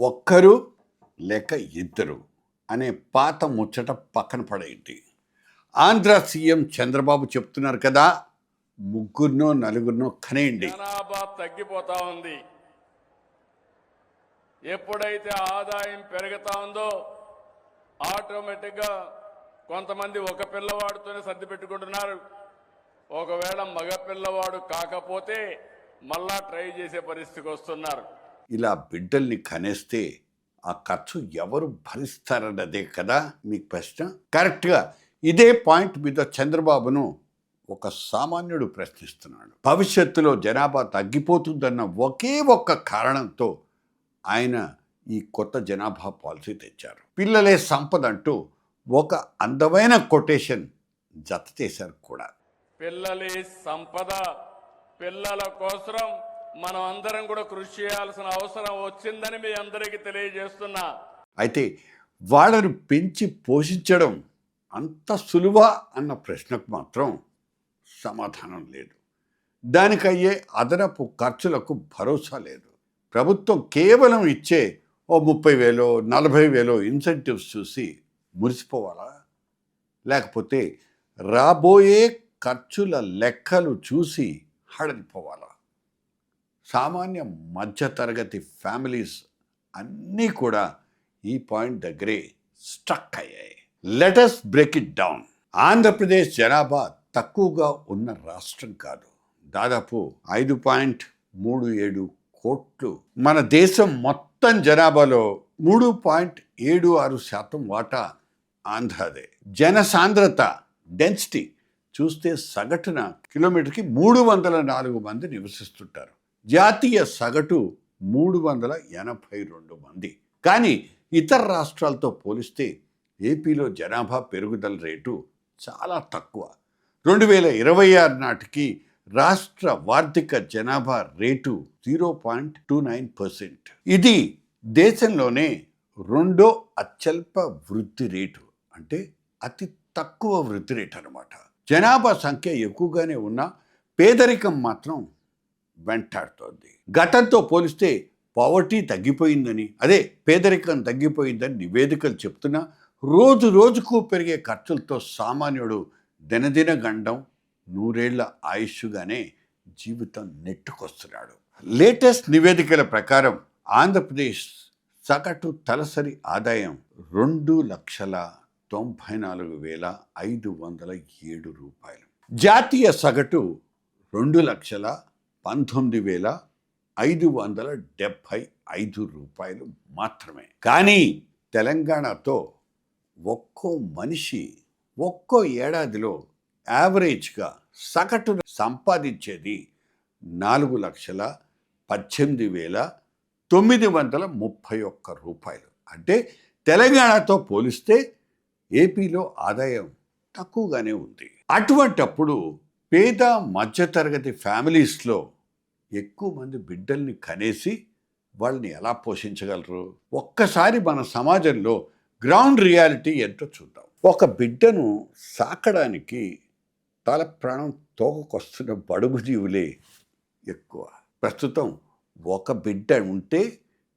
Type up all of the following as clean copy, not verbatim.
ఒక్కరు లేక ఇద్దరు అనే పాత ముచ్చట పక్కన పడేయండి. ఆంధ్ర సీఎం చంద్రబాబు చెప్తున్నారు కదా, ముగ్గురునో నలుగురినో కనేయండి. జనాభా తగ్గిపోతా ఉంది. ఎప్పుడైతే ఆదాయం పెరుగుతా ఉందో ఆటోమేటిక్గా కొంతమంది ఒక పిల్లవాడితోనే సర్ది పెట్టుకుంటున్నారు. ఒకవేళ మగ పిల్లవాడు కాకపోతే మళ్ళా ట్రై చేసే పరిస్థితికి వస్తున్నారు. ఇలా బిడ్డల్ని కనేస్తే ఆ ఖర్చు ఎవరు భరిస్తారన్నదే కదా మీకు ప్రశ్న. కరెక్ట్గా ఇదే పాయింట్ మీద చంద్రబాబును ఒక సామాన్యుడు ప్రశ్నిస్తున్నాడు. భవిష్యత్తులో జనాభా తగ్గిపోతుందన్న ఒకే ఒక్క కారణంతో ఆయన ఈ కొత్త జనాభా పాలసీ తెచ్చారు. పిల్లలే సంపద అంటూ ఒక అందమైన కొటేషన్ జత చేశారు కూడా. పిల్లలే సంపద. పిల్లల కోసం మనం అందరం కూడా కృషి చేయాల్సిన అవసరం వచ్చిందని మీ అందరికీ తెలియజేస్తున్నా. అయితే వాళ్ళను పెంచి పోషించడం అంత సులువా అన్న ప్రశ్నకు మాత్రం సమాధానం లేదు. దానికయ్యే అదనపు ఖర్చులకు భరోసా లేదు. ప్రభుత్వం కేవలం ఇచ్చే ఓ 30,000 40,000 ఇన్సెంటివ్స్ చూసి మురిసిపోవాలా, లేకపోతే రాబోయే ఖర్చుల లెక్కలు చూసి హడలిపోవాలా? సామాన్య మధ్యతరగతి ఫ్యామిలీస్ అన్నీ కూడా ఈ పాయింట్ దగ్గరే స్ట్రక్ అయ్యాయి. Let's break it down. Andhra Pradesh జనాభా తక్కువగా ఉన్న రాష్ట్రం కాదు. దాదాపు 5.37 కోట్లు. మన దేశం మొత్తం జనాభాలో 3.76% వాటా ఆంధ్రాదే. జనసాంద్రత డెన్సిటీ చూస్తే సగటున కిలోమీటర్కి 304 మంది నివసిస్తుంటారు. జాతీయ సగటు 382 మంది. కానీ ఇతర రాష్ట్రాలతో పోలిస్తే ఏపీలో జనాభా పెరుగుదల రేటు చాలా తక్కువ. 2026 నాటికి రాష్ట్ర వార్షిక జనాభా రేటు 0.29%. ఇది దేశంలోనే రెండో అత్యల్ప వృద్ధి రేటు, అంటే అతి తక్కువ వృద్ధి రేటు అన్నమాట. జనాభా సంఖ్య ఎక్కువగానే ఉన్నా పేదరికం మాత్రం వెంటాడుతోంది. గతంతో పోలిస్తే పావర్టీ తగ్గిపోయిందని, అదే పేదరికం తగ్గిపోయిందని నివేదికలు చెప్తున్నా రోజు రోజుకు పెరిగే ఖర్చులతో సామాన్యుడు దినదిన గండం 100 ఏళ్ల ఆయుష్గానే జీవితం నెట్టుకొస్తున్నాడు. లేటెస్ట్ నివేదికల ప్రకారం ఆంధ్రప్రదేశ్ సగటు తలసరి ఆదాయం 2,94,507 రూపాయలు. జాతీయ సగటు 2,19,575 రూపాయలు మాత్రమే. కానీ తెలంగాణతో ఒక్కో మనిషి ఒక్కో ఏడాదిలో యావరేజ్గా సగటున సంపాదించేది 4,18,931 రూపాయలు. అంటే తెలంగాణతో పోలిస్తే ఏపీలో ఆదాయం తక్కువగానే ఉంది. అటువంటప్పుడు పేద మధ్యతరగతి ఫ్యామిలీస్లో ఎక్కువ మంది బిడ్డల్ని కనేసి వాళ్ళని ఎలా పోషించగలరు? ఒక్కసారి మన సమాజంలో గ్రౌండ్ రియాలిటీ ఎంతో చూద్దాం. ఒక బిడ్డను సాకడానికి తల ప్రాణం తోకకొస్తున్న బడుగు జీవులే ఎక్కువ. ప్రస్తుతం ఒక బిడ్డ ఉంటే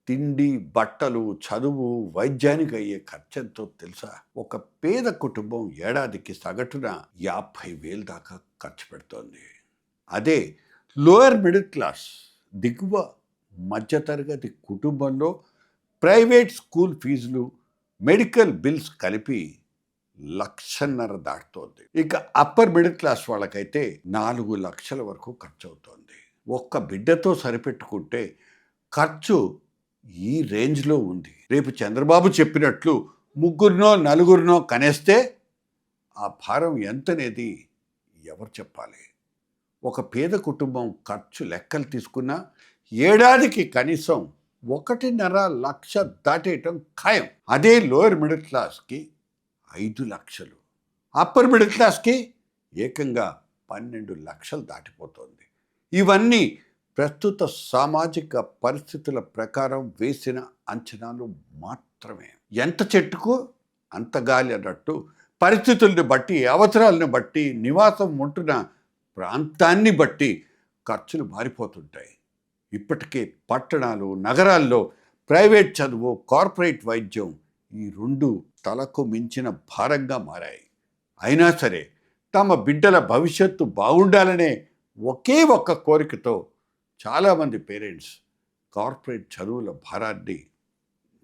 తిండి, బట్టలు, చదువు, వైద్యానికి అయ్యే ఖర్చంతో తెలుసా? ఒక పేద కుటుంబం ఏడాదికి సగటున 50,000 దాకా ఖర్చు పెడుతోంది. అదే లోయర్ మిడిల్ క్లాస్, దిగువ మధ్యతరగతి కుటుంబంలో ప్రైవేట్ స్కూల్ ఫీజులు, మెడికల్ బిల్స్ కలిపి 1,50,000 దాటుతోంది. ఇక అప్పర్ మిడిల్ క్లాస్ వాళ్ళకైతే 4 లక్షల వరకు ఖర్చు అవుతోంది. ఒక్క బిడ్డతో సరిపెట్టుకుంటే ఖర్చు ఈ రేంజ్లో ఉంది. రేపు చంద్రబాబు చెప్పినట్లు ముగ్గురినో నలుగురినో కనేస్తే ఆ భారం ఎంతనేది ఎవరు చెప్పాలి? ఒక పేద కుటుంబం ఖర్చు లెక్కలు తీసుకున్నా ఏడాదికి కనీసం 1.5 లక్ష దాటేయటం ఖాయం. అదే లోయర్ మిడిల్ క్లాస్కి 5 లక్షలు, అప్పర్ మిడిల్ క్లాస్కి ఏకంగా 12 లక్షలు దాటిపోతుంది. ఇవన్నీ ప్రస్తుత సామాజిక పరిస్థితుల ప్రకారం వేసిన అంచనాలు మాత్రమే. ఎంత చెట్టుకు అంత గాలి అన్నట్టు పరిస్థితుల్ని బట్టి, అవసరాలను బట్టి, నివాసం ఉంటున్న ప్రాంతాన్ని బట్టి ఖర్చులు మారిపోతుంటాయి. ఇప్పటికే పట్టణాలు, నగరాల్లో ప్రైవేట్ చదువు, కార్పొరేట్ వైద్యం ఈ రెండు తలకు మించిన భారంగా మారాయి. అయినా సరే తమ బిడ్డల భవిష్యత్తు బాగుండాలనే ఒకే ఒక్క కోరికతో చాలామంది పేరెంట్స్ కార్పొరేట్ చదువుల భారాన్ని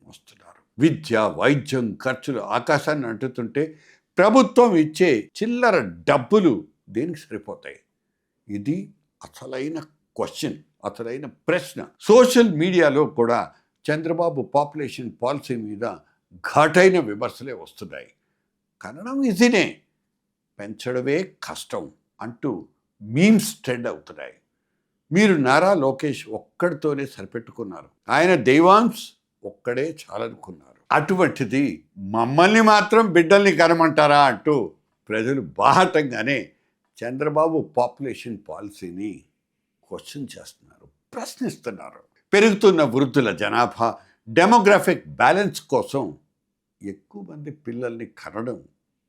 మోస్తున్నారు. విద్య, వైద్యం ఖర్చులు ఆకాశాన్ని అంటుతుంటే ప్రభుత్వం ఇచ్చే చిల్లర డబ్బులు దేనికి సరిపోతాయి? ఇది అసలైన క్వశ్చన్, అసలైన ప్రశ్న. సోషల్ మీడియాలో కూడా చంద్రబాబు పాపులేషన్ పాలసీ మీద ఘాటైన విమర్శలే వస్తున్నాయి. కన్నడం ఈజీనే, పెంచడమే కష్టం అంటూ మీమ్స్ ట్రెండ్ అవుతున్నాయి. మీరు నారా లోకేష్ ఒక్కడితోనే సరిపెట్టుకున్నారు, ఆయన దైవాంశ్ ఒక్కడే చాలనుకున్నారు. అటువంటిది మమ్మల్ని మాత్రం బిడ్డల్ని కనమంటారా అంటూ ప్రజలు బాహటంగానే చంద్రబాబు పాపులేషన్ పాలసీని క్వశ్చన్ చేస్తున్నారు, ప్రశ్నిస్తున్నారు. పెరుగుతున్న వృద్ధుల జనాభా, డెమోగ్రాఫిక్ బ్యాలెన్స్ కోసం ఎక్కువ మంది పిల్లల్ని కనడం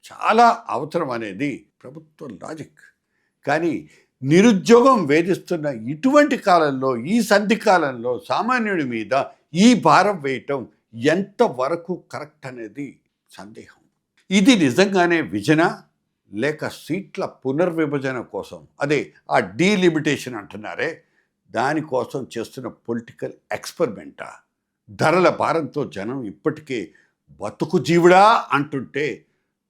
చాలా అవసరం అనేది ప్రభుత్వ లాజిక్. కానీ నిరుద్యోగం వేధిస్తున్న ఇటువంటి కాలంలో, ఈ సంధి కాలంలో సామాన్యుడి మీద ఈ భారం వేయటం ఎంతవరకు కరెక్ట్ అనేది సందేహం. ఇది నిజంగానే విజనా లేక సీట్ల పునర్విభజన కోసం, అదే ఆ డీలిమిటేషన్ అంటున్నారే, దానికోసం చేస్తున్న పొలిటికల్ ఎక్స్పెరిమెంటా? ధరల భారంతో జనం ఇప్పటికే బతుకు జీవుడా అంటుంటే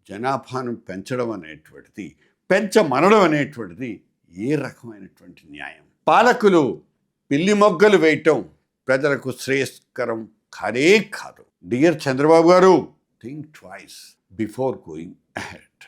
జనాభాను పెంచడం అనేటువంటిది, పెంచమనడం అనేటువంటిది ఏ రకమైనటువంటి న్యాయం? పాలకులు పిల్లి మొగ్గలు వేయటం ప్రజలకు శ్రేయస్కరం కానే కాదు. డియర్ చంద్రబాబు గారు, think twice before going ahead.